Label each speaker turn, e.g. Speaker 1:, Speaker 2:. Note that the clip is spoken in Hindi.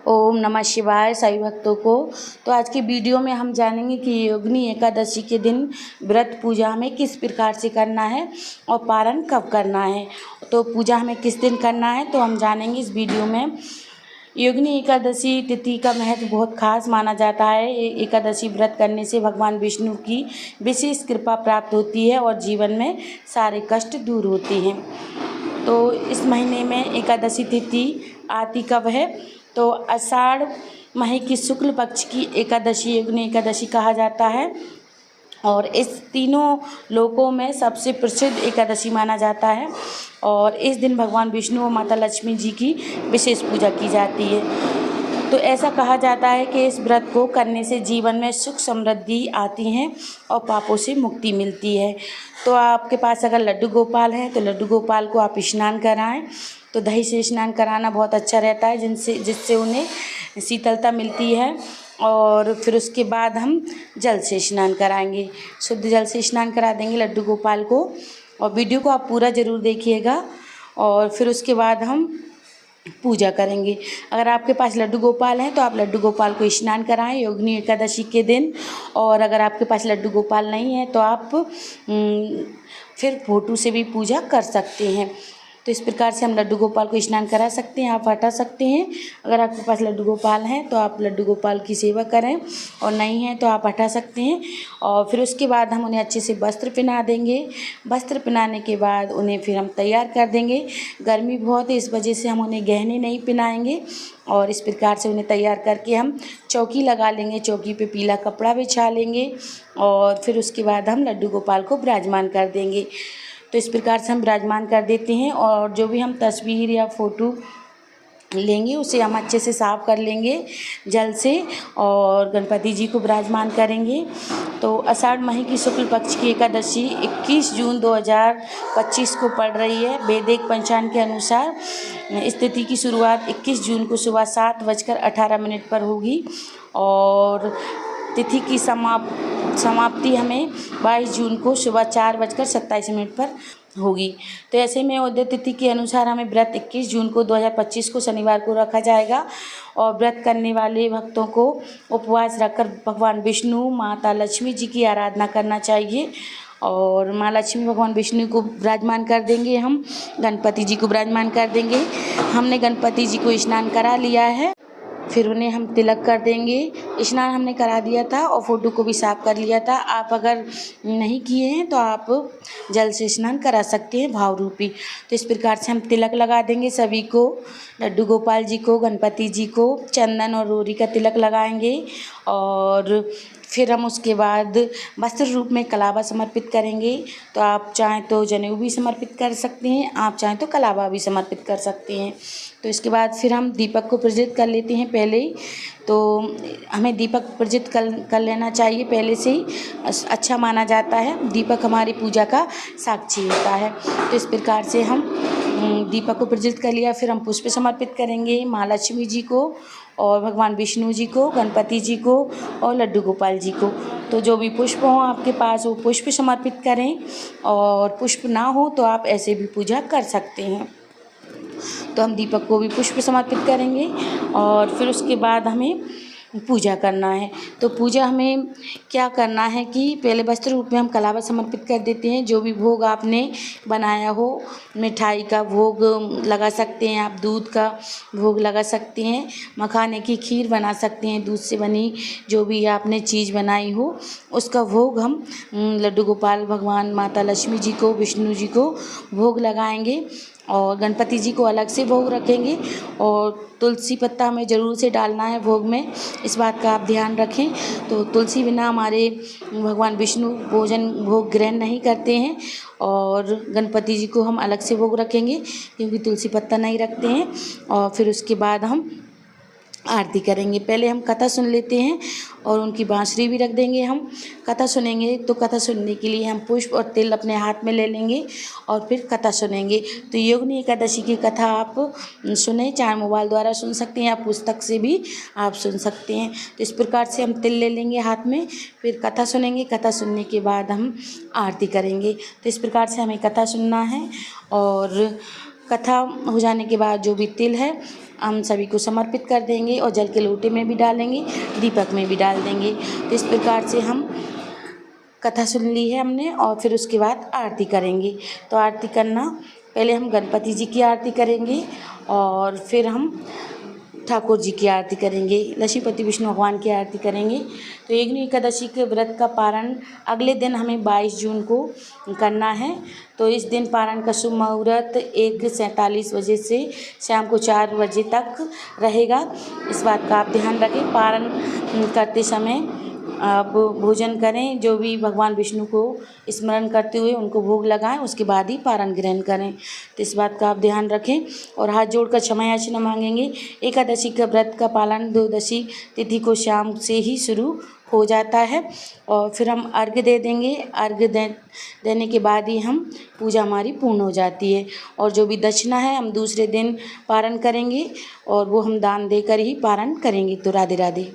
Speaker 1: ओम नमः शिवाय सभी भक्तों को। तो आज की वीडियो में हम जानेंगे कि योगिनी एकादशी के दिन व्रत पूजा हमें किस प्रकार से करना है और पारण कब करना है। तो पूजा हमें किस दिन करना है तो हम जानेंगे इस वीडियो में। योगिनी एकादशी तिथि का महत्व बहुत खास माना जाता है। एकादशी व्रत करने से भगवान विष्णु की विशेष कृपा प्राप्त होती है और जीवन में सारे कष्ट दूर होते हैं। तो इस महीने में एकादशी तिथि आती कब है तो आषाढ़ माह की शुक्ल पक्ष की एकादशी योगिनी एकादशी कहा जाता है और इस तीनों लोकों में सबसे प्रसिद्ध एकादशी माना जाता है। और इस दिन भगवान विष्णु और माता लक्ष्मी जी की विशेष पूजा की जाती है। तो ऐसा कहा जाता है कि इस व्रत को करने से जीवन में सुख समृद्धि आती हैं और पापों से मुक्ति मिलती है। तो आपके पास अगर लड्डू गोपाल हैं तो लड्डू गोपाल को आप स्नान कराएं। तो दही से स्नान कराना बहुत अच्छा रहता है जिससे उन्हें शीतलता मिलती है। और फिर उसके बाद हम जल से स्नान कराएंगे, शुद्ध जल से स्नान करा देंगे लड्डू गोपाल को। और वीडियो को आप पूरा ज़रूर देखिएगा और फिर उसके बाद हम पूजा करेंगे। अगर आपके पास लड्डू गोपाल हैं तो आप लड्डू गोपाल को स्नान कराएं योगिनी एकादशी के दिन। और अगर आपके पास लड्डू गोपाल नहीं है तो आप फिर फोटो से भी पूजा कर सकते हैं। तो इस प्रकार से हम लड्डू गोपाल को स्नान करा सकते हैं, आप हटा सकते हैं। अगर आपके पास लड्डू गोपाल हैं तो आप लड्डू गोपाल की सेवा करें और नहीं है तो आप हटा सकते हैं। और फिर उसके बाद हम उन्हें अच्छे से वस्त्र पहना देंगे। वस्त्र पहनाने के बाद उन्हें फिर हम तैयार कर देंगे। गर्मी बहुत है इस वजह से हम उन्हें गहने नहीं पहनाएंगे। और इस प्रकार से उन्हें तैयार करके हम चौकी लगा लेंगे, चौकी पे पीला कपड़ा बिछा लेंगे और फिर उसके बाद हम लड्डू गोपाल को विराजमान कर देंगे। तो इस प्रकार से हम विराजमान कर देते हैं। और जो भी हम तस्वीर या फ़ोटो लेंगे उसे हम अच्छे से साफ़ कर लेंगे जल से और गणपति जी को विराजमान करेंगे। तो आषाढ़ माह की शुक्ल पक्ष की एकादशी 21 जून 2025 को पड़ रही है। वैदिक पंचांग के अनुसार इस तिथि की शुरुआत 21 जून को सुबह 7:18 पर होगी और तिथि की समाप्ति हमें 22 जून को सुबह 4:27 पर होगी। तो ऐसे में उदय तिथि के अनुसार हमें व्रत 21 जून को 2025 को शनिवार को रखा जाएगा। और व्रत करने वाले भक्तों को उपवास रखकर भगवान विष्णु माता लक्ष्मी जी की आराधना करना चाहिए। और माँ लक्ष्मी भगवान विष्णु को विराजमान कर देंगे, हम गणपति जी को विराजमान कर देंगे। हमने गणपति जी को स्नान करा लिया है, फिर उन्हें हम तिलक कर देंगे। स्नान हमने करा दिया था और फ़ोटो को भी साफ़ कर लिया था। आप अगर नहीं किए हैं तो आप जल से स्नान करा सकते हैं भाव रूपी। तो इस प्रकार से हम तिलक लगा देंगे सभी को, लड्डू गोपाल जी को, गणपति जी को चंदन और रोरी का तिलक लगाएंगे। और फिर हम उसके बाद वस्त्र रूप में कलावा समर्पित करेंगे। तो आप चाहें तो जनेऊ भी समर्पित कर सकते हैं, आप चाहें तो कलावा भी समर्पित कर सकते हैं। तो इसके बाद फिर हम दीपक को प्रज्वलित कर लेते हैं पहले ही। तो हमें दीपक प्रज्वलित कर लेना चाहिए पहले से ही, अच्छा माना जाता है। दीपक हमारी पूजा का साक्षी होता है। तो इस प्रकार से हम दीपक को प्रज्वलित कर लिया। फिर हम पुष्प समर्पित करेंगे माँ लक्ष्मी जी को और भगवान विष्णु जी को, गणपति जी को और लड्डू गोपाल जी को। तो जो भी पुष्प हो आपके पास वो पुष्प समर्पित करें और पुष्प ना हो तो आप ऐसे भी पूजा कर सकते हैं। तो हम दीपक को भी पुष्प समर्पित करेंगे और फिर उसके बाद हमें पूजा करना है। तो पूजा हमें क्या करना है कि पहले वस्त्र रूप में हम कलावा समर्पित कर देते हैं। जो भी भोग आपने बनाया हो, मिठाई का भोग लगा सकते हैं, आप दूध का भोग लगा सकते हैं, मखाने की खीर बना सकते हैं, दूध से बनी जो भी आपने चीज़ बनाई हो उसका भोग हम लड्डू गोपाल भगवान माता लक्ष्मी जी को, विष्णु जी को भोग लगाएंगे। और गणपति जी को अलग से भोग रखेंगे और तुलसी पत्ता हमें ज़रूर से डालना है भोग में, इस बात का आप ध्यान रखें। तो तुलसी बिना हमारे भगवान विष्णु भोग ग्रहण नहीं करते हैं। और गणपति जी को हम अलग से भोग रखेंगे क्योंकि तुलसी पत्ता नहीं रखते हैं। और फिर उसके बाद हम आरती करेंगे। पहले हम कथा सुन लेते हैं और उनकी बांसुरी भी रख देंगे। हम कथा सुनेंगे तो कथा सुनने के लिए हम पुष्प और तिल अपने हाथ में ले लेंगे और फिर कथा सुनेंगे। तो योगिनी एकादशी की कथा आप सुने, चाहे मोबाइल द्वारा सुन सकते हैं या पुस्तक से भी आप सुन सकते हैं। तो इस प्रकार से हम तिल ले लेंगे हाथ में, फिर कथा सुनेंगे। कथा सुनने के बाद हम आरती करेंगे। तो इस प्रकार से हमें कथा सुनना है और कथा हो जाने के बाद जो भी तिल है हम सभी को समर्पित कर देंगे और जल के लोटे में भी डालेंगे, दीपक में भी डाल देंगे। तो इस प्रकार से हम कथा सुन ली है हमने और फिर उसके बाद आरती करेंगे। तो आरती करना, पहले हम गणपति जी की आरती करेंगे और फिर हम ठाकुर जी की आरती करेंगे, लक्ष्मीपति विष्णु भगवान की आरती करेंगे। तो योगिनी एकादशी के व्रत का पारण अगले दिन हमें 22 जून को करना है। तो इस दिन पारण का शुभ मुहूर्त 1:47 बजे से शाम को 4 बजे तक रहेगा। इस बात का आप ध्यान रखें। पारण करते समय आप भोजन करें, जो भी भगवान विष्णु को स्मरण करते हुए उनको भोग लगाएं, उसके बाद ही पारण ग्रहण करें। तो इस बात का आप ध्यान रखें और हाथ जोड़कर क्षमा याचना मांगेंगे। एकादशी का व्रत का पालन द्वादशी तिथि को शाम से ही शुरू हो जाता है और फिर हम अर्घ्य दे देंगे। अर्घ्य देने के बाद ही हम पूजा हमारी पूर्ण हो जाती है। और जो भी दक्षिणा है हम दूसरे दिन पारण करेंगे और वो हम दान देकर ही पारण करेंगे। तो राधे राधे।